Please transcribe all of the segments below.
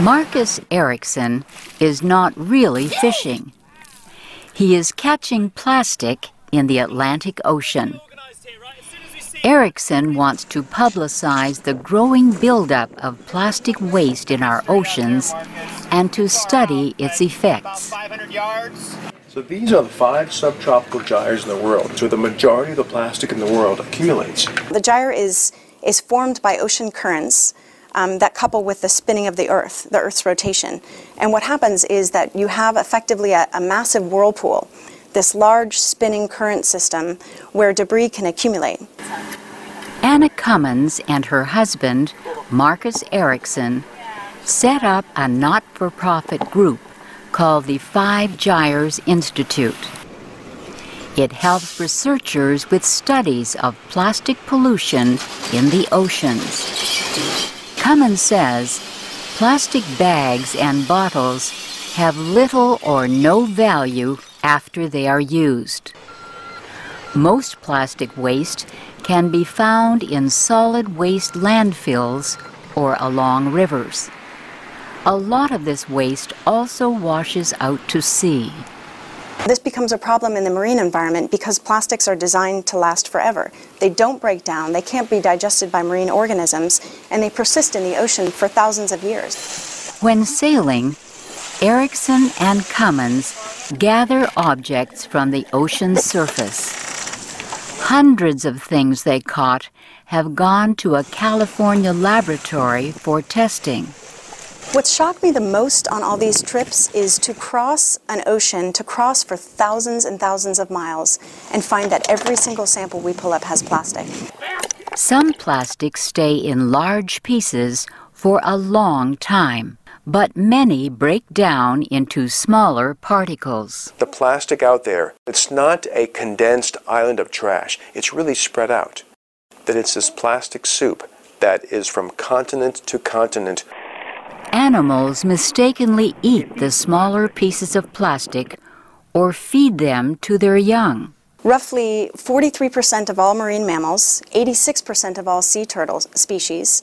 Marcus Ericsson is not really fishing. He is catching plastic in the Atlantic Ocean. Ericsson wants to publicize the growing buildup of plastic waste in our oceans and to study its effects. So these are the 5 subtropical gyres in the world. So the majority of the plastic in the world accumulates. The gyre is formed by ocean currents that couple with the spinning of the Earth's rotation. And what happens is that you have effectively a massive whirlpool, this large spinning current system where debris can accumulate. Anna Cummins and her husband, Marcus Ericsson, set up a not-for-profit group called the 5 Gyres Institute. It helps researchers with studies of plastic pollution in the oceans. Cummins says plastic bags and bottles have little or no value after they are used. Most plastic waste can be found in solid waste landfills or along rivers. A lot of this waste also washes out to sea. This becomes a problem in the marine environment because plastics are designed to last forever. They don't break down, they can't be digested by marine organisms, and they persist in the ocean for thousands of years. When sailing, Ericsson and Cummins gather objects from the ocean's surface. Hundreds of things they caught have gone to a California laboratory for testing. What shocked me the most on all these trips is to cross an ocean, to cross for thousands and thousands of miles, and find that every single sample we pull up has plastic. Some plastics stay in large pieces for a long time, but many break down into smaller particles. The plastic out there, it's not a condensed island of trash. It's really spread out. That it's this plastic soup that is from continent to continent. Animals mistakenly eat the smaller pieces of plastic or feed them to their young. Roughly 43% of all marine mammals, 86% of all sea turtle species,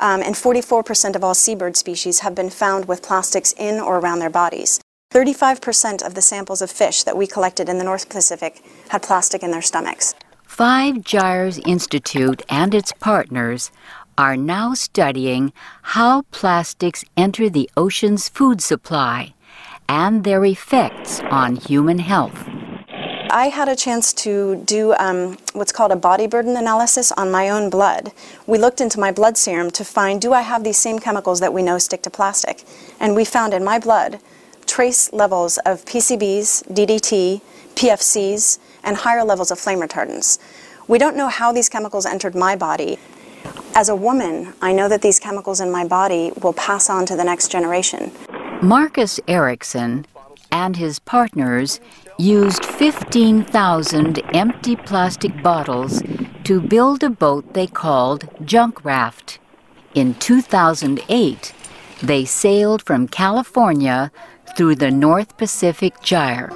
and 44% of all seabird species have been found with plastics in or around their bodies. 35% of the samples of fish that we collected in the North Pacific had plastic in their stomachs. 5 Gyres Institute and its partners are now studying how plastics enter the ocean's food supply and their effects on human health. I had a chance to do what's called a body burden analysis on my own blood. We looked into my blood serum to find, do I have these same chemicals that we know stick to plastic? And we found in my blood trace levels of PCBs, DDT, PFCs, and higher levels of flame retardants. We don't know how these chemicals entered my body. As a woman, I know that these chemicals in my body will pass on to the next generation. Marcus Ericsson and his partners used 15,000 empty plastic bottles to build a boat they called Junk Raft. In 2008, they sailed from California through the North Pacific Gyre.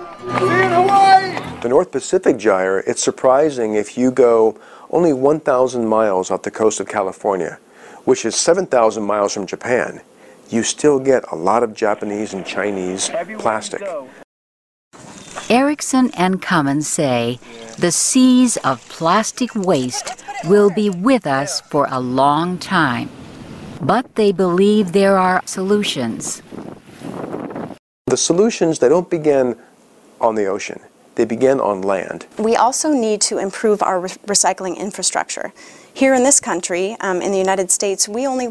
The North Pacific Gyre, it's surprising if you go only 1,000 miles off the coast of California, which is 7,000 miles from Japan, you still get a lot of Japanese and Chinese plastic. Ericsson and Cummins say the seas of plastic waste will be with us for a long time, but they believe there are solutions. The solutions, they don't begin on the ocean. They begin on land. We also need to improve our recycling infrastructure. Here in this country, in the United States, we only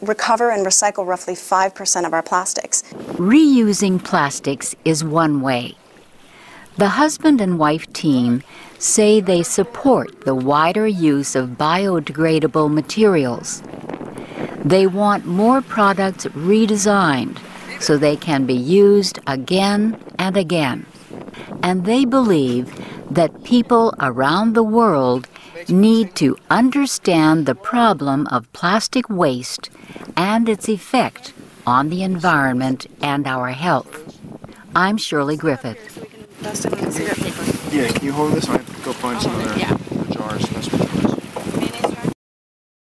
recover and recycle roughly 5% of our plastics. Reusing plastics is one way. The husband and wife team say they support the wider use of biodegradable materials. They want more products redesigned so they can be used again and again. And they believe that people around the world need to understand the problem of plastic waste and its effect on the environment and our health. I'm Shirley Griffith. Yeah, can you hold this? I have to go find some other jars.